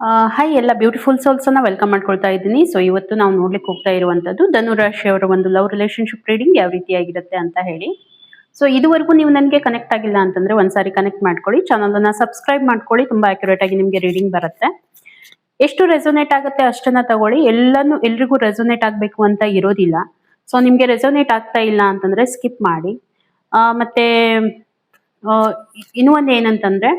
Hi ಎಲ್ಲ beautiful souls ಅನ್ನ welcome ಮಾಡ್ಕೊಳ್ತಾ ಇದ್ದೀನಿ. ಸೊ ಇವತ್ತು ನಾವು ನೋಡ್ಲಿಕ್ಕೆ ಹೋಗ್ತಾ ಇರುವಂತದ್ದು ಧನುರಾಶಿ ಅವರ ಒಂದು ಲವ್ ರಿಲೇಶನ್ಶಿಪ್ ರೀಡಿಂಗ್ ಯಾವ ರೀತಿಯಾಗಿರುತ್ತೆ ಅಂತ ಹೇಳಿ. ಸೊ ಇದುವರೆಗೂ ನೀವು ನನಗೆ ಕನೆಕ್ಟ್ ಆಗಿಲ್ಲ ಅಂತಂದ್ರೆ ಒಂದ್ಸಾರಿ ಕನೆಕ್ಟ್ ಮಾಡ್ಕೊಳ್ಳಿ, ಚಾನಲ್ ಅನ್ನ ಸಬ್ಸ್ಕ್ರೈಬ್ ಮಾಡ್ಕೊಳ್ಳಿ, ತುಂಬಾ ಅಕ್ಯುರೇಟ್ ಆಗಿ ನಿಮಗೆ ರೀಡಿಂಗ್ ಬರುತ್ತೆ. ಎಷ್ಟು ರೆಸೊನೇಟ್ ಆಗುತ್ತೆ ಅಷ್ಟನ್ನ ತಗೊಳ್ಳಿ, ಎಲ್ರಿಗೂ ರೆಸೊನೇಟ್ ಆಗ್ಬೇಕು ಅಂತ ಇರೋದಿಲ್ಲ. ಸೊ ನಿಮ್ಗೆ ರೆಸೊನೇಟ್ ಆಗ್ತಾ ಇಲ್ಲ ಅಂತಂದ್ರೆ ಸ್ಕಿಪ್ ಮಾಡಿ. ಮತ್ತೆ ಆ, ಇನ್ನೂ ಒಂದು ಏನಂತಂದ್ರೆ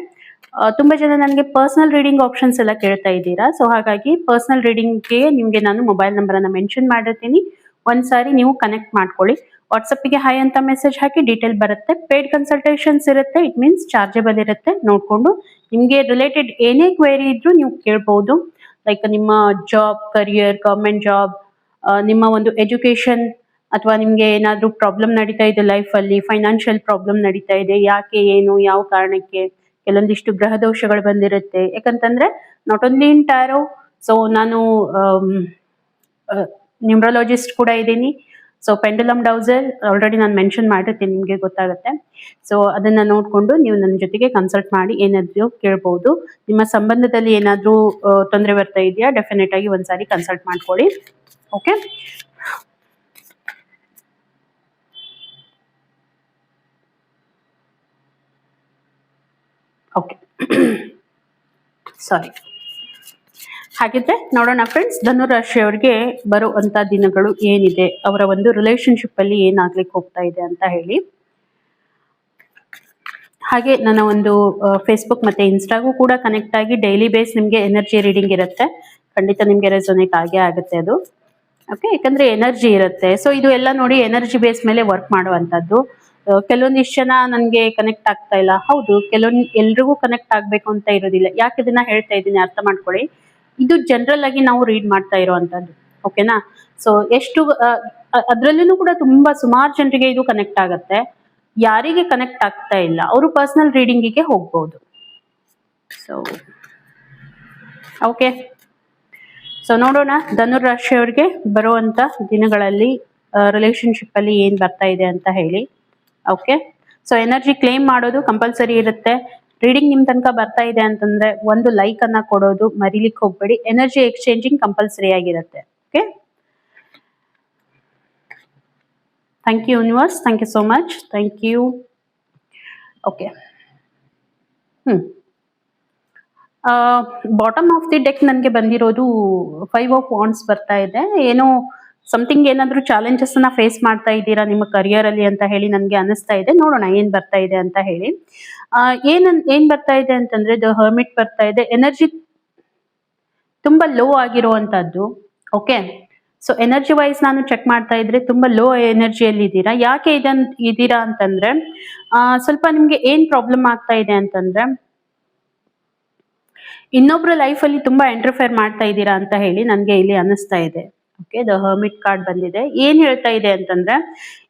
ತುಂಬಾ ಜನ ನನಗೆ ಪರ್ಸನಲ್ ರೀಡಿಂಗ್ ಆಪ್ಷನ್ಸ್ ಎಲ್ಲ ಕೇಳ್ತಾ ಇದ್ದೀರಾ. ಸೊ ಹಾಗಾಗಿ ಪರ್ಸನಲ್ ರೀಡಿಂಗ್ಗೆ ನಿಮಗೆ ನಾನು ಮೊಬೈಲ್ ನಂಬರ್ ಅನ್ನ ಮೆನ್ಷನ್ ಮಾಡಿರ್ತೀನಿ, ಒಂದ್ಸಾರಿ ನೀವು ಕನೆಕ್ಟ್ ಮಾಡ್ಕೊಳ್ಳಿ. ವಾಟ್ಸಪ್ಗೆ ಹಾಯ್ ಅಂತ ಮೆಸೇಜ್ ಹಾಕಿ, ಡೀಟೇಲ್ ಬರುತ್ತೆ. ಪೇಡ್ ಕನ್ಸಲ್ಟೇಷನ್ಸ್ ಇರುತ್ತೆ, ಇಟ್ ಮೀನ್ಸ್ ಚಾರ್ಜಬಲ್ ಇರುತ್ತೆ. ನೋಡ್ಕೊಂಡು ನಿಮಗೆ ರಿಲೇಟೆಡ್ ಏನೇ ಕ್ವೇರಿ ಇದ್ರೂ ನೀವು ಕೇಳ್ಬಹುದು. ಲೈಕ್ ನಿಮ್ಮ ಜಾಬ್, ಕರಿಯರ್, ಗವರ್ಮೆಂಟ್ ಜಾಬ್, ನಿಮ್ಮ ಒಂದು ಎಜುಕೇಶನ್, ಅಥವಾ ನಿಮ್ಗೆ ಏನಾದ್ರೂ ಪ್ರಾಬ್ಲಮ್ ನಡೀತಾ ಇದೆ ಲೈಫ್ ಅಲ್ಲಿ, ಫೈನಾನ್ಷಿಯಲ್ ಪ್ರಾಬ್ಲಮ್ ನಡೀತಾ ಇದೆ, ಯಾಕೆ, ಏನು, ಯಾವ ಕಾರಣಕ್ಕೆ, ಕೆಲವೊಂದಿಷ್ಟು ಗ್ರಹ ದೋಷಗಳು ಬಂದಿರುತ್ತೆ. ಯಾಕಂತಂದ್ರೆ not only in tarot, so ನಾನು ನ್ಯೂಮರಾಲಜಿಸ್ಟ್ ಕೂಡ ಇದ್ದೀನಿ. ಸೊ ಪೆಂಡುಲಮ್ ಡೌಸರ್ ಆಲ್ರೆಡಿ ನಾನು ಮೆನ್ಷನ್ ಮಾಡಿರ್ತೀನಿ, ನಿಮಗೆ ಗೊತ್ತಾಗುತ್ತೆ. ಸೊ ಅದನ್ನ ನೋಡ್ಕೊಂಡು ನೀವು ನನ್ನ ಜೊತೆಗೆ ಕನ್ಸಲ್ಟ್ ಮಾಡಿ ಏನಾದ್ರೂ ಕೇಳ್ಬಹುದು. ನಿಮ್ಮ ಸಂಬಂಧದಲ್ಲಿ ಏನಾದ್ರೂ ತೊಂದರೆ ಬರ್ತಾ ಇದೆಯಾ, ಡೆಫಿನೆಟ್ ಆಗಿ ಒಂದ್ಸಾರಿ ಕನ್ಸಲ್ಟ್ ಮಾಡ್ಕೊಳ್ಳಿ. Okay, okay sorry. ಹಾಗಿದ್ರೆ ನೋಡೋಣ ಫ್ರೆಂಡ್ಸ್, ಧನುರಾಶಿಯವರಿಗೆ ಬರುವಂತ ದಿನಗಳು ಏನಿದೆ, ಅವರ ಒಂದು ರಿಲೇಶನ್ಶಿಪ್ ಅಲ್ಲಿ ಏನಾಗ್ಲಿಕ್ಕೆ ಹೋಗ್ತಾ ಇದೆ ಅಂತ ಹೇಳಿ. ಹಾಗೆ ನನ್ನ ಒಂದು ಫೇಸ್ಬುಕ್ ಮತ್ತೆ ಇನ್ಸ್ಟಾಗೂ ಕೂಡ ಕನೆಕ್ಟ್ ಆಗಿ ಡೈಲಿ ಬೇಸ್ ನಿಮಗೆ ಎನರ್ಜಿ ರೀಡಿಂಗ್ ಇರುತ್ತೆ. ಖಂಡಿತ ನಿಮಗೆ ರೆಸೊನೇಟ್ ಆಗೇ ಆಗುತ್ತೆ ಅದು. ಓಕೆ, ಯಾಕಂದ್ರೆ ಎನರ್ಜಿ ಇರುತ್ತೆ. ಸೊ ಇದು ಎಲ್ಲ ನೋಡಿ ಎನರ್ಜಿ ಬೇಸ್ ಮೇಲೆ ವರ್ಕ್ ಮಾಡುವಂತದ್ದು. ಕೆಲವೊಂದಿಷ್ಟು ಜನ ನನಗೆ ಕನೆಕ್ಟ್ ಆಗ್ತಾ ಇಲ್ಲ, ಹೌದು, ಎಲ್ರಿಗೂ ಕನೆಕ್ಟ್ ಆಗ್ಬೇಕು ಅಂತ ಇರೋದಿಲ್ಲ. ಯಾಕೆ ಇದನ್ನ ಹೇಳ್ತಾ ಇದ್ದೀನಿ ಅರ್ಥ ಮಾಡ್ಕೊಳ್ಳಿ. ಇದು ಜನರಲ್ ಆಗಿ ನಾವು ರೀಡ್ ಮಾಡ್ತಾ ಇರುವಂತದ್ದು. ಓಕೆನಾ? ಸೊ ಎಷ್ಟು ಅದ್ರಲ್ಲೂ ಕೂಡ ತುಂಬಾ ಸುಮಾರು ಜನರಿಗೆ ಇದು ಕನೆಕ್ಟ್ ಆಗತ್ತೆ. ಯಾರಿಗೆ ಕನೆಕ್ಟ್ ಆಗ್ತಾ ಇಲ್ಲ ಅವರು ಪರ್ಸನಲ್ ರೀಡಿಂಗಿಗೆ ಹೋಗ್ಬೋದು. ಸೊ ಓಕೆ, ಸೊ ನೋಡೋಣ ಧನುರಾಶಿಯವರಿಗೆ ಬರುವಂತ ದಿನಗಳಲ್ಲಿ ರಿಲೇಶನ್ಶಿಪ್ ಅಲ್ಲಿ ಏನ್ ಬರ್ತಾ ಇದೆ ಅಂತ ಹೇಳಿ. ಓಕೆ, ಸೊ ಎನರ್ಜಿ ಕ್ಲೇಮ್ ಮಾಡೋದು ಕಂಪಲ್ಸರಿ ಇರುತ್ತೆ. ರೀಡಿಂಗ್ ನಿಮ್ ತನಕ ಬರ್ತಾ ಇದೆ ಅಂತಂದ್ರೆ ಒಂದು ಲೈಕ್ ಅನ್ನ ಕೊಡೋದು ಮರಿಲಿಕ್ಕೆ ಹೋಗ್ಬೇಡಿ. ಎನರ್ಜಿ ಎಕ್ಸ್ಚೇಂಜಿಂಗ್ ಕಂಪಲ್ಸರಿ ಆಗಿರುತ್ತೆ. Okay, thank you universe, thank you so much, thank you. Okay, bottom of the deck ನನಗೆ ಬಂದಿರೋದು 5 ಆಫ್ ವಾಂಡ್ಸ್ ಬರ್ತಾ ಇದೆ. ಏನೋ ಸಮಥಿಂಗ್ ಏನಾದ್ರೂ ಚಾಲೆಂಜಸ್ ಅನ್ನ ಫೇಸ್ ಮಾಡ್ತಾ ಇದ್ದೀರಾ ನಿಮ್ಮ ಕರಿಯರ್ ಅಲ್ಲಿ ಅಂತ ಹೇಳಿ ನನಗೆ ಅನಿಸ್ತಾ ಇದೆ. ನೋಡೋಣ ಏನ್ ಬರ್ತಾ ಇದೆ ಅಂತ ಹೇಳಿ. ಏನ್ ಬರ್ತಾ ಇದೆ ಅಂತಂದ್ರೆ ದ ಹರ್ಮಿಟ್ ಬರ್ತಾ ಇದೆ. ಎನರ್ಜಿ ತುಂಬಾ ಲೋ ಆಗಿರುವಂತದ್ದು. ಓಕೆ, ಸೊ ಎನರ್ಜಿ ವೈಸ್ ನಾನು ಚೆಕ್ ಮಾಡ್ತಾ ಇದ್ರೆ ತುಂಬಾ ಲೋ ಎನರ್ಜಿಯಲ್ಲಿ ಇದ್ದೀರಾ. ಯಾಕೆ ಇದೀರಾ ಅಂತಂದ್ರೆ ಸ್ವಲ್ಪ ನಿಮ್ಗೆ ಏನ್ ಪ್ರಾಬ್ಲಮ್ ಆಗ್ತಾ ಇದೆ ಅಂತಂದ್ರೆ ಇನ್ನೊಬ್ರ ಲೈಫ್ ಅಲ್ಲಿ ತುಂಬಾ ಎಂಟರ್ಫೇರ್ ಮಾಡ್ತಾ ಇದ್ದೀರಾ ಅಂತ ಹೇಳಿ ನನ್ಗೆ ಇಲ್ಲಿ ಅನಿಸ್ತಾ ಇದೆ. ಓಕೆ, ದ ಹರ್ಮಿಟ್ ಕಾರ್ಡ್ ಬಂದಿದೆ. ಏನ್ ಹೇಳ್ತಾ ಇದೆ ಅಂತಂದ್ರೆ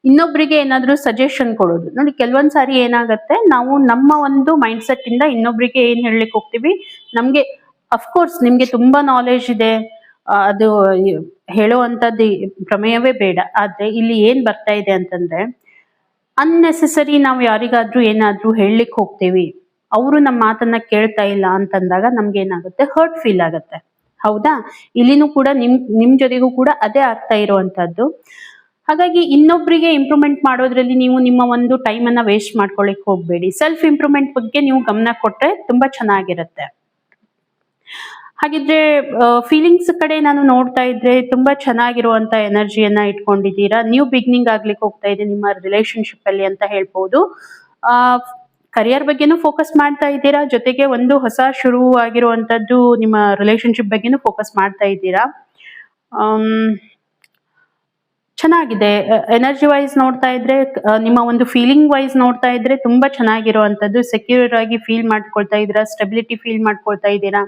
ಇನ್ನೊಬ್ರಿಗೆ ಏನಾದ್ರೂ ಸಜೆಷನ್ ಕೊಡೋದು. ನೋಡಿ, ಕೆಲವೊಂದ್ ಸಾರಿ ಏನಾಗತ್ತೆ, ನಾವು ನಮ್ಮ ಒಂದು ಮೈಂಡ್ ಸೆಟ್ ಇಂದ ಇನ್ನೊಬ್ರಿಗೆ ಏನ್ ಹೇಳಲಿಕ್ಕೆ ಹೋಗ್ತೀವಿ, ನಮ್ಗೆ ಅಫ್ಕೋರ್ಸ್ ನಿಮ್ಗೆ ತುಂಬಾ ನಾಲೆಜ್ ಇದೆ, ಅದು ಹೇಳುವಂತದ್ದು ಪ್ರಮೇಯವೇ ಬೇಡ. ಆದ್ರೆ ಇಲ್ಲಿ ಏನ್ ಬರ್ತಾ ಇದೆ ಅಂತಂದ್ರೆ ಅನ್ನೆಸೆಸರಿ ನಾವು ಯಾರಿಗಾದ್ರೂ ಏನಾದ್ರೂ ಹೇಳಲಿಕ್ಕೆ ಹೋಗ್ತೀವಿ, ಅವರು ನಮ್ಮ ಮಾತನ್ನ ಕೇಳ್ತಾ ಇಲ್ಲ ಅಂತಂದಾಗ ನಮ್ಗೆ ಏನಾಗುತ್ತೆ, ಹರ್ಟ್ ಫೀಲ್ ಆಗತ್ತೆ. ಹೌದಾ? ಇಲ್ಲಿನೂ ಕೂಡ ನಿಮ್ ಜೊತೆಗೂ ಕೂಡ ಅದೇ ಆಗ್ತಾ ಇರುವಂತದ್ದು. ಹಾಗಾಗಿ ಇನ್ನೊಬ್ರಿಗೆ ಇಂಪ್ರೂವ್ಮೆಂಟ್ ಮಾಡೋದ್ರಲ್ಲಿ ನೀವು ನಿಮ್ಮ ಒಂದು ಟೈಮ್ ಅನ್ನ ವೇಸ್ಟ್ ಮಾಡ್ಕೊಳಿಕ್ ಹೋಗ್ಬೇಡಿ. ಸೆಲ್ಫ್ ಇಂಪ್ರೂವ್ಮೆಂಟ್ ಬಗ್ಗೆ ನೀವು ಗಮನ ಕೊಟ್ರೆ ತುಂಬಾ ಚೆನ್ನಾಗಿರುತ್ತೆ. ಹಾಗಿದ್ರೆ ಫೀಲಿಂಗ್ಸ್ ಕಡೆ ನಾನು ನೋಡ್ತಾ ಇದ್ರೆ ತುಂಬಾ ಚೆನ್ನಾಗಿರುವಂತ ಎನರ್ಜಿಯನ್ನ ಇಟ್ಕೊಂಡಿದ್ದೀರಾ. ನ್ಯೂ ಬಿಗಿನಿಂಗ್ ಆಗ್ಲಿಕ್ಕೆ ಹೋಗ್ತಾ ಇದೆ ನಿಮ್ಮ ರಿಲೇಶನ್ಶಿಪ್ ಅಲ್ಲಿ ಅಂತ ಹೇಳ್ಬೋದು. ಕರಿಯರ್ ಬಗ್ಗೆನೂ ಫೋಕಸ್ ಮಾಡ್ತಾ ಇದ್ದೀರಾ, ಜೊತೆಗೆ ಒಂದು ಹೊಸ ಶುರು ಆಗಿರುವಂತದ್ದು ನಿಮ್ಮ ರಿಲೇಶನ್ಶಿಪ್ ಬಗ್ಗೆನೂ ಫೋಕಸ್ ಮಾಡ್ತಾ ಇದ್ದೀರಾ. ಚೆನ್ನಾಗಿದೆ. ಎನರ್ಜಿ ವೈಸ್ ನೋಡ್ತಾ ಇದ್ರೆ, ನಿಮ್ಮ ಒಂದು ಫೀಲಿಂಗ್ ವೈಸ್ ನೋಡ್ತಾ ಇದ್ರೆ ತುಂಬಾ ಚೆನ್ನಾಗಿರುವಂತದ್ದು. ಸೆಕ್ಯೂರ್ ಆಗಿ ಫೀಲ್ ಮಾಡ್ಕೊಳ್ತಾ ಇದ್ದೀರಾ, ಸ್ಟೆಬಿಲಿಟಿ ಫೀಲ್ ಮಾಡ್ಕೊಳ್ತಾ ಇದ್ದೀರಾ,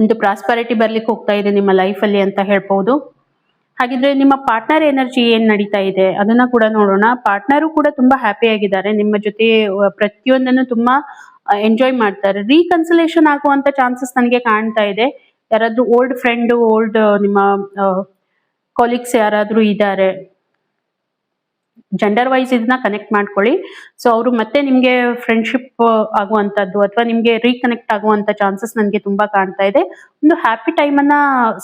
ಒಂದು ಪ್ರಾಸ್ಪರಿಟಿ ಬರ್ಲಿಕ್ಕೆ ಹೋಗ್ತಾ ಇದೆ ನಿಮ್ಮ ಲೈಫ್ ಅಲ್ಲಿ ಅಂತ ಹೇಳ್ಬಹುದು. ಹಾಗಿದ್ರೆ ನಿಮ್ಮ ಪಾರ್ಟ್ನರ್ ಎನರ್ಜಿ ಏನ್ ನಡೀತಾ ಇದೆ ಅದನ್ನ ಕೂಡ ನೋಡೋಣ. ಪಾರ್ಟ್ನರು ಕೂಡ ತುಂಬಾ ಹ್ಯಾಪಿ ಆಗಿದ್ದಾರೆ, ನಿಮ್ಮ ಜೊತೆ ಪ್ರತಿಯೊಂದನ್ನು ತುಂಬಾ ಎಂಜಾಯ್ ಮಾಡ್ತಾರೆ. ರೀಕನ್ಸಿಲೇಷನ್ ಆಗುವಂತ ಚಾನ್ಸಸ್ ನನಗೆ ಕಾಣ್ತಾ ಇದೆ. ಯಾರಾದ್ರೂ ಓಲ್ಡ್ ಫ್ರೆಂಡ್, ಓಲ್ಡ್ ನಿಮ್ಮ ಕೊಲೀಗ್ಸ್ ಯಾರಾದ್ರೂ ಇದ್ದಾರೆ, ಜೆಂಡರ್ ವೈಸ್ ಇದನ್ನ ಕನೆಕ್ಟ್ ಮಾಡ್ಕೊಳ್ಳಿ. ಸೊ ಅವರು ಮತ್ತೆ ನಿಮ್ಗೆ ಫ್ರೆಂಡ್ಶಿಪ್ ಆಗುವಂತದ್ದು ಅಥವಾ ನಿಮ್ಗೆ ರೀಕನೆಕ್ಟ್ ಆಗುವಂತ ಚಾನ್ಸಸ್ ನನಗೆ ತುಂಬಾ ಕಾಣ್ತಾ ಇದೆ. ಒಂದು ಹ್ಯಾಪಿ ಟೈಮ್ ಅನ್ನ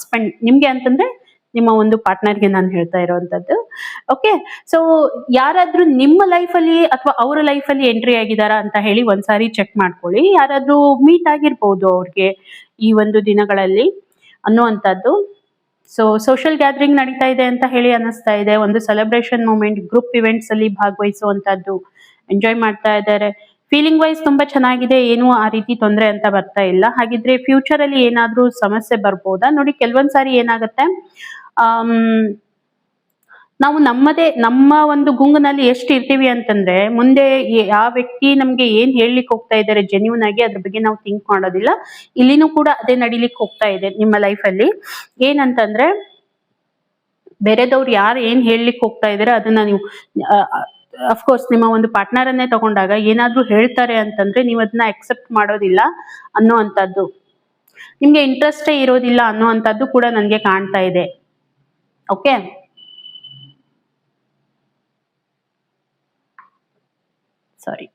ಸ್ಪೆಂಡ್ ನಿಮ್ಗೆ ಅಂತಂದ್ರೆ ನಿಮ್ಮ ಒಂದು ಪಾರ್ಟ್ನರ್ಗೆ ನಾನು ಹೇಳ್ತಾ ಇರೋವಂಥದ್ದು. ಓಕೆ, ಸೊ ಯಾರಾದ್ರೂ ನಿಮ್ಮ ಲೈಫಲ್ಲಿ ಅಥವಾ ಅವರ ಲೈಫಲ್ಲಿ ಎಂಟ್ರಿ ಆಗಿದಾರಾ ಅಂತ ಹೇಳಿ ಒಂದ್ಸಾರಿ ಚೆಕ್ ಮಾಡ್ಕೊಳ್ಳಿ. ಯಾರಾದ್ರೂ ಮೀಟ್ ಆಗಿರ್ಬೋದು ಅವ್ರಿಗೆ ಈ ಒಂದು ದಿನಗಳಲ್ಲಿ ಅನ್ನುವಂಥದ್ದು. ಸೊ ಸೋಷಿಯಲ್ ಗ್ಯಾದರಿಂಗ್ ನಡೀತಾ ಇದೆ ಅಂತ ಹೇಳಿ ಅನ್ನಿಸ್ತಾ ಇದೆ. ಒಂದು ಸೆಲೆಬ್ರೇಷನ್ ಮೂಮೆಂಟ್, ಗ್ರೂಪ್ ಇವೆಂಟ್ಸ್ ಅಲ್ಲಿ ಭಾಗವಹಿಸುವಂತದ್ದು, ಎಂಜಾಯ್ ಮಾಡ್ತಾ ಇದ್ದಾರೆ. ಫೀಲಿಂಗ್ ವೈಸ್ ತುಂಬಾ ಚೆನ್ನಾಗಿದೆ, ಏನು ಆ ರೀತಿ ತೊಂದರೆ ಅಂತ ಬರ್ತಾ ಇಲ್ಲ. ಹಾಗಿದ್ರೆ ಫ್ಯೂಚರ್ ಅಲ್ಲಿ ಏನಾದ್ರೂ ಸಮಸ್ಯೆ ಬರ್ಬೋದಾ? ನೋಡಿ, ಕೆಲವೊಂದ್ ಸಾರಿ ಏನಾಗುತ್ತೆ, ನಾವು ನಮ್ಮ ಒಂದು ಗುಂಗಿನಲ್ಲಿ ಎಷ್ಟು ಇರ್ತೀವಿ ಅಂತಂದ್ರೆ ಮುಂದೆ ಯಾವ ವ್ಯಕ್ತಿ ನಮ್ಗೆ ಏನ್ ಹೇಳಲಿಕ್ಕೆ ಹೋಗ್ತಾ ಇದ್ದಾರೆ ಜೆನ್ಯೂನ್ ಆಗಿ ಅದ್ರ ಬಗ್ಗೆ ನಾವು ಥಿಂಕ್ ಮಾಡೋದಿಲ್ಲ. ಇಲ್ಲಿನೂ ಕೂಡ ಅದೇ ನಡಿಲಿಕ್ಕೆ ಹೋಗ್ತಾ ಇದೆ ನಿಮ್ಮ ಲೈಫಲ್ಲಿ. ಏನಂತಂದ್ರೆ ಬೇರೆದವ್ರು ಯಾರು ಏನ್ ಹೇಳಲಿಕ್ಕೆ ಹೋಗ್ತಾ ಇದಾರೆ ಅದನ್ನ ನೀವು ಅಫ್ಕೋರ್ಸ್ ನಿಮ್ಮ ಒಂದು ಪಾರ್ಟ್ನರ್ ಅನ್ನೇ ತಗೊಂಡಾಗ ಏನಾದ್ರೂ ಹೇಳ್ತಾರೆ ಅಂತಂದ್ರೆ ನೀವು ಅದನ್ನ ಅಕ್ಸೆಪ್ಟ್ ಮಾಡೋದಿಲ್ಲ ಅನ್ನೋವಂಥದ್ದು, ನಿಮ್ಗೆ ಇಂಟ್ರೆಸ್ಟೇ ಇರೋದಿಲ್ಲ ಅನ್ನೋವಂಥದ್ದು ಕೂಡ ನನಗೆ ಕಾಣ್ತಾ ಇದೆ. ಓಕೆ, ಸಾರಿ,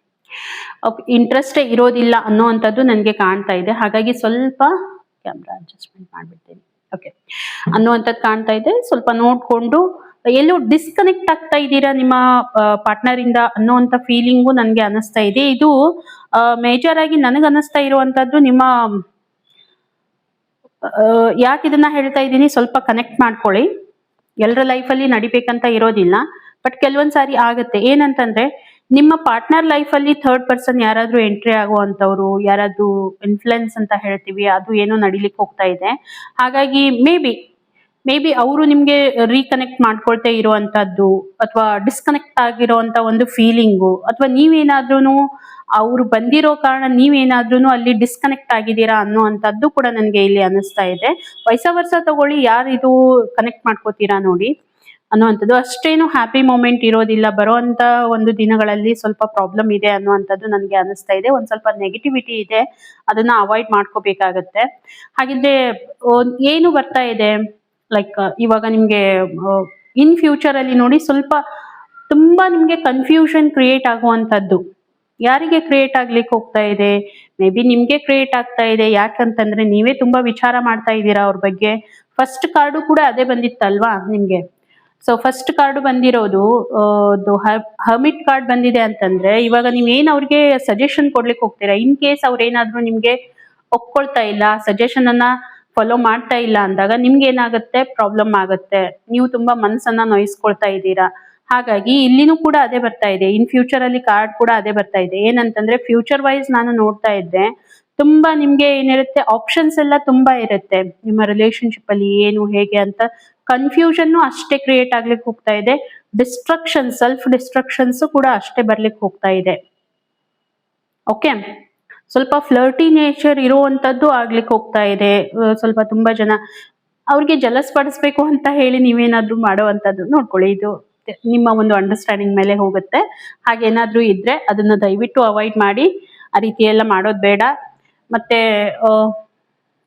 ಇಂಟ್ರೆಸ್ಟೇ ಇರೋದಿಲ್ಲ ಅನ್ನೋವಂಥದ್ದು ನನಗೆ ಕಾಣ್ತಾ ಇದೆ. ಹಾಗಾಗಿ ಸ್ವಲ್ಪ ಕ್ಯಾಮ್ರಾ ಅಡ್ಜಸ್ಟ್ಮೆಂಟ್ ಮಾಡ್ಬಿಡ್ತೀನಿ. ಓಕೆ, ಅನ್ನುವಂಥದ್ದು ಕಾಣ್ತಾ ಇದೆ. ಸ್ವಲ್ಪ ನೋಡ್ಕೊಂಡು ಎಲ್ಲೋ ಡಿಸ್ಕನೆಕ್ಟ್ ಆಗ್ತಾ ಇದ್ದೀರಾ ನಿಮ್ಮ ಪಾರ್ಟ್ನರ್ ಇಂದ ಅನ್ನೋಂಥ ಫೀಲಿಂಗು ನನಗೆ ಅನಿಸ್ತಾ ಇದೆ. ಇದು ಮೇಜರ್ ಆಗಿ ನನಗೆ ಅನಿಸ್ತಾ ಇರುವಂತದ್ದು ನಿಮ್ಮ ಯಾಕೆ ಇದನ್ನ ಹೇಳ್ತಾ ಇದ್ದೀನಿ, ಸ್ವಲ್ಪ ಕನೆಕ್ಟ್ ಮಾಡ್ಕೊಳ್ಳಿ. ಎಲ್ಲರ ಲೈಫಲ್ಲಿ ನಡಿಬೇಕಂತ ಇರೋದಿಲ್ಲ, ಬಟ್ ಕೆಲವೊಂದ್ ಸಾರಿ ಆಗತ್ತೆ. ಏನಂತಂದ್ರೆ ನಿಮ್ಮ ಪಾರ್ಟ್ನರ್ ಲೈಫಲ್ಲಿ ಥರ್ಡ್ ಪರ್ಸನ್ ಯಾರಾದ್ರೂ ಎಂಟ್ರಿ ಆಗುವಂತವ್ರು, ಯಾರಾದ್ರೂ ಇನ್ಫ್ಲುಯೆನ್ಸ್ ಅಂತ ಹೇಳ್ತೀವಿ, ಅದು ಏನೋ ನಡಿಲಿಕ್ಕೆ ಹೋಗ್ತಾ ಇದೆ. ಹಾಗಾಗಿ ಮೇ ಬಿ ಅವರು ನಿಮ್ಗೆ ರೀಕನೆಕ್ಟ್ ಮಾಡ್ಕೊಳ್ತಾ ಇರುವಂತದ್ದು ಅಥವಾ ಡಿಸ್ಕನೆಕ್ಟ್ ಆಗಿರುವಂತ ಒಂದು ಫೀಲಿಂಗು, ಅಥವಾ ನೀವೇನಾದ್ರೂ ಅವ್ರು ಬಂದಿರೋ ಕಾರಣ ನೀವೇನಾದ್ರೂ ಅಲ್ಲಿ ಡಿಸ್ಕನೆಕ್ಟ್ ಆಗಿದ್ದೀರಾ ಅನ್ನುವಂಥದ್ದು ಕೂಡ ನನಗೆ ಇಲ್ಲಿ ಅನಿಸ್ತಾ ಇದೆ. ವೈಸ ವರ್ಷ ತಗೊಳ್ಳಿ, ಯಾರು ಇದು ಕನೆಕ್ಟ್ ಮಾಡ್ಕೋತೀರಾ ನೋಡಿ ಅನ್ನುವಂಥದ್ದು. ಅಷ್ಟೇನು ಹ್ಯಾಪಿ ಮೂಮೆಂಟ್ ಇರೋದಿಲ್ಲ. ಬರುವಂತ ಒಂದು ದಿನಗಳಲ್ಲಿ ಸ್ವಲ್ಪ ಪ್ರಾಬ್ಲಮ್ ಇದೆ ಅನ್ನುವಂಥದ್ದು ನನಗೆ ಅನಿಸ್ತಾ ಇದೆ. ಒಂದ್ ಸ್ವಲ್ಪ ನೆಗೆಟಿವಿಟಿ ಇದೆ, ಅದನ್ನ ಅವಾಯ್ಡ್ ಮಾಡ್ಕೋಬೇಕಾಗತ್ತೆ. ಹಾಗಿದ್ರೆ ಏನು ಬರ್ತಾ ಇದೆ, ಲೈಕ್ ಇವಾಗ ನಿಮ್ಗೆ ಇನ್ ಫ್ಯೂಚರ್ ಅಲ್ಲಿ ನೋಡಿ ಸ್ವಲ್ಪ ತುಂಬಾ ನಿಮ್ಗೆ ಕನ್ಫ್ಯೂಷನ್ ಕ್ರಿಯೇಟ್ ಆಗುವಂತದ್ದು. ಯಾರಿಗೆ ಕ್ರಿಯೇಟ್ ಆಗ್ಲಿಕ್ಕೆ ಹೋಗ್ತಾ ಇದೆ? ಮೇ ಬಿ ನಿಮ್ಗೆ ಕ್ರಿಯೇಟ್ ಆಗ್ತಾ ಇದೆ. ಯಾಕಂತಂದ್ರೆ ನೀವೇ ತುಂಬಾ ವಿಚಾರ ಮಾಡ್ತಾ ಇದ್ದೀರಾ ಅವ್ರ ಬಗ್ಗೆ. ಫಸ್ಟ್ ಕಾರ್ಡು ಕೂಡ ಅದೇ ಬಂದಿತ್ತಲ್ವಾ ನಿಮ್ಗೆ? ಸೊ ಫಸ್ಟ್ ಕಾರ್ಡ್ ಬಂದಿರೋದು ಹರ್ಮಿಟ್ ಕಾರ್ಡ್ ಬಂದಿದೆ ಅಂತಂದ್ರೆ ಇವಾಗ ನೀವೇನ್ ಅವ್ರಿಗೆ ಸಜೆಷನ್ ಕೊಡ್ಲಿಕ್ಕೆ ಹೋಗ್ತೀರಾ, ಇನ್ ಕೇಸ್ ಅವ್ರೇನಾದ್ರೂ ನಿಮ್ಗೆ ಒಪ್ಕೊಳ್ತಾ ಇಲ್ಲ, ಸಜೆಷನ್ ಅನ್ನ ಫಾಲೋ ಮಾಡ್ತಾ ಇಲ್ಲ ಅಂದಾಗ ನಿಮ್ಗೆ ಏನಾಗುತ್ತೆ, ಪ್ರಾಬ್ಲಮ್ ಆಗುತ್ತೆ. ನೀವು ತುಂಬಾ ಮನಸ್ಸನ್ನ ನೋಯಿಸ್ಕೊಳ್ತಾ ಇದ್ದೀರಾ. ಹಾಗಾಗಿ ಇಲ್ಲಿನೂ ಕೂಡ ಅದೇ ಬರ್ತಾ ಇದೆ. ಇನ್ ಫ್ಯೂಚರ್ ಅಲ್ಲಿ ಕಾರ್ಡ್ ಕೂಡ ಅದೇ ಬರ್ತಾ ಇದೆ. ಏನಂತಂದ್ರೆ ಫ್ಯೂಚರ್ ವೈಸ್ ನಾನು ನೋಡ್ತಾ ಇದ್ದೆ, ತುಂಬಾ ನಿಮ್ಗೆ ಏನಿರುತ್ತೆ, ಆಪ್ಷನ್ಸ್ ಎಲ್ಲ ತುಂಬಾ ಇರುತ್ತೆ ನಿಮ್ಮ ರಿಲೇಶನ್ಶಿಪ್ ಅಲ್ಲಿ, ಏನು ಹೇಗೆ ಅಂತ ಕನ್ಫ್ಯೂಷನ್ ಅಷ್ಟೇ ಕ್ರಿಯೇಟ್ ಆಗ್ಲಿಕ್ಕೆ ಹೋಗ್ತಾ ಇದೆ. ಡಿಸ್ಟ್ರಕ್ಷನ್, ಸೆಲ್ಫ್ ಡಿಸ್ಟ್ರಕ್ಷನ್ಸ್ ಕೂಡ ಅಷ್ಟೇ ಬರ್ಲಿಕ್ಕೆ ಹೋಗ್ತಾ ಇದೆ. ಓಕೆ, ಸ್ವಲ್ಪ ಫ್ಲರ್ಟಿ ನೇಚರ್ ಇರುವಂತದ್ದು ಆಗ್ಲಿಕ್ಕೆ ಹೋಗ್ತಾ ಇದೆ. ಸ್ವಲ್ಪ ತುಂಬಾ ಜನ ಅವ್ರಿಗೆ ಜಲಸ್ ಪಡಿಸ್ಬೇಕು ಅಂತ ಹೇಳಿ ನೀವೇನಾದ್ರೂ ಮಾಡುವಂತದ್ದು ನೋಡ್ಕೊಳ್ಳಿ. ಇದು ನಿಮ್ಮ ಒಂದು ಅಂಡರ್ಸ್ಟ್ಯಾಂಡಿಂಗ್ ಮೇಲೆ ಹೋಗುತ್ತೆ. ಹಾಗೇನಾದ್ರೂ ಇದ್ರೆ ಅದನ್ನ ದಯವಿಟ್ಟು ಅವಾಯ್ಡ್ ಮಾಡಿ. ಆ ರೀತಿ ಎಲ್ಲ ಮಾಡೋದು ಬೇಡ. ಮತ್ತೆ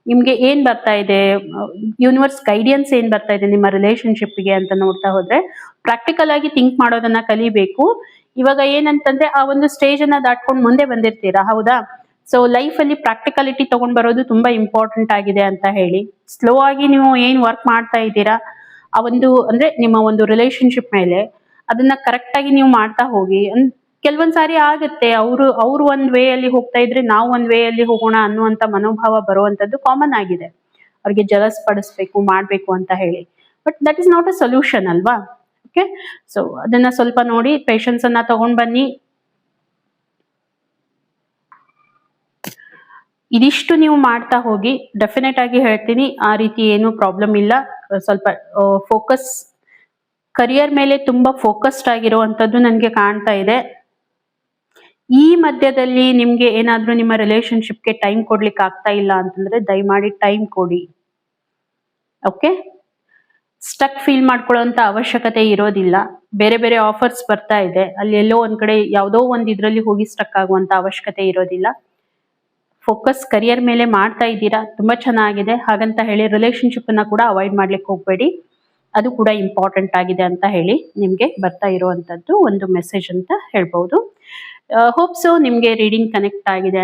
ನಿಮ್ಗೆ ಏನ್ ಬರ್ತಾ ಇದೆ, ಯೂನಿವರ್ಸ್ ಗೈಡೆನ್ಸ್ ಏನ್ ಬರ್ತಾ ಇದೆ ನಿಮ್ಮ ರಿಲೇಶನ್ಶಿಪ್ಗೆ ಅಂತ ನೋಡ್ತಾ ಹೋದ್ರೆ, ಪ್ರಾಕ್ಟಿಕಲ್ ಆಗಿ ಥಿಂಕ್ ಮಾಡೋದನ್ನ ಕಲಿಬೇಕು. ಇವಾಗ ಏನಂತಂದ್ರೆ ಆ ಒಂದು ಸ್ಟೇಜ್ ಅನ್ನ ದಾಟ್ಕೊಂಡು ಮುಂದೆ ಬಂದಿರ್ತೀರಾ, ಹೌದಾ? ಸೊ ಲೈಫ್ ಅಲ್ಲಿ ಪ್ರಾಕ್ಟಿಕಾಲಿಟಿ ತಗೊಂಡ್ ಬರೋದು ತುಂಬಾ ಇಂಪಾರ್ಟೆಂಟ್ ಆಗಿದೆ ಅಂತ ಹೇಳಿ, ಸ್ಲೋ ಆಗಿ ನೀವು ಏನ್ ವರ್ಕ್ ಮಾಡ್ತಾ ಇದ್ದೀರಾ ಆ ಒಂದು ಅಂದ್ರೆ ನಿಮ್ಮ ಒಂದು ರಿಲೇಶನ್ಶಿಪ್ ಮೇಲೆ, ಅದನ್ನ ಕರೆಕ್ಟ್ ಆಗಿ ನೀವು ಮಾಡ್ತಾ ಹೋಗಿ. ಕೆಲವೊಂದ್ ಸಾರಿ ಆಗತ್ತೆ, ಅವ್ರು ಒಂದ್ ವೇ ಅಲ್ಲಿ ಹೋಗ್ತಾ ಇದ್ರೆ ನಾವು ಒಂದ್ ವೇ ಅಲ್ಲಿ ಹೋಗೋಣ ಅನ್ನುವಂತ ಮನೋಭಾವ ಬರುವಂತದ್ದು ಕಾಮನ್ ಆಗಿದೆ. ಅವ್ರಿಗೆ ಜಲಸ್ ಪಡಿಸ್ಬೇಕು ಮಾಡ್ಬೇಕು ಅಂತ ಹೇಳಿ, but that is not a solution ಅಲ್ವಾ? ಓಕೆ, ಸೊ ಅದನ್ನ ಸ್ವಲ್ಪ ನೋಡಿ, ಪೇಷನ್ಸ್ ಅನ್ನ ತಗೊಂಡ್ ಬನ್ನಿ. ಇದಿಷ್ಟು ನೀವು ಮಾಡ್ತಾ ಹೋಗಿ, ಡೆಫಿನೆಟ್ ಆಗಿ ಹೇಳ್ತೀನಿ ಆ ರೀತಿ ಏನು ಪ್ರಾಬ್ಲಮ್ ಇಲ್ಲ. ಸ್ವಲ್ಪ ಫೋಕಸ್, ಕರಿಯರ್ ಮೇಲೆ ತುಂಬಾ ಫೋಕಸ್ಡ್ ಆಗಿರುವಂತದ್ದು ನನಗೆ ಕಾಣ್ತಾ ಇದೆ. ಈ ಮಧ್ಯದಲ್ಲಿ ನಿಮ್ಗೆ ಏನಾದ್ರೂ ನಿಮ್ಮ ರಿಲೇಶನ್ಶಿಪ್ಗೆ ಟೈಮ್ ಕೊಡ್ಲಿಕ್ಕೆ ಆಗ್ತಾ ಇಲ್ಲ ಅಂತಂದ್ರೆ ದಯಮಾಡಿ ಟೈಮ್ ಕೊಡಿ. ಓಕೆ, ಸ್ಟಕ್ ಫೀಲ್ ಮಾಡ್ಕೊಳ್ಳೋಂತ ಅವಶ್ಯಕತೆ ಇರೋದಿಲ್ಲ. ಬೇರೆ ಬೇರೆ ಆಫರ್ಸ್ ಬರ್ತಾ ಇದೆ, ಅಲ್ಲಿ ಎಲ್ಲೋ ಒಂದ್ ಕಡೆ ಯಾವುದೋ ಒಂದ್ ಇದ್ರಲ್ಲಿ ಹೋಗಿ ಸ್ಟಕ್ ಆಗುವಂತ ಅವಶ್ಯಕತೆ ಇರೋದಿಲ್ಲ. ಫೋಕಸ್ ಕರಿಯರ್ ಮೇಲೆ ಮಾಡ್ತಾ ಇದ್ದೀರಾ, ತುಂಬಾ ಚೆನ್ನಾಗಿದೆ. ಹಾಗಂತ ಹೇಳಿ ರಿಲೇಶನ್ಶಿಪ್ ಅನ್ನ ಕೂಡ ಅವಾಯ್ಡ್ ಮಾಡ್ಲಿಕ್ಕೆ ಹೋಗ್ಬೇಡಿ. ಅದು ಕೂಡ ಇಂಪಾರ್ಟೆಂಟ್ ಆಗಿದೆ ಅಂತ ಹೇಳಿ ನಿಮ್ಗೆ ಬರ್ತಾ ಇರುವಂತದ್ದು ಒಂದು ಮೆಸೇಜ್ ಅಂತ ಹೇಳ್ಬಹುದು. ಹೋಪ್ ಸೊ ನಿಮ್ಗೆ ರೀಡಿಂಗ್ ಕನೆಕ್ಟ್ ಆಗಿದೆ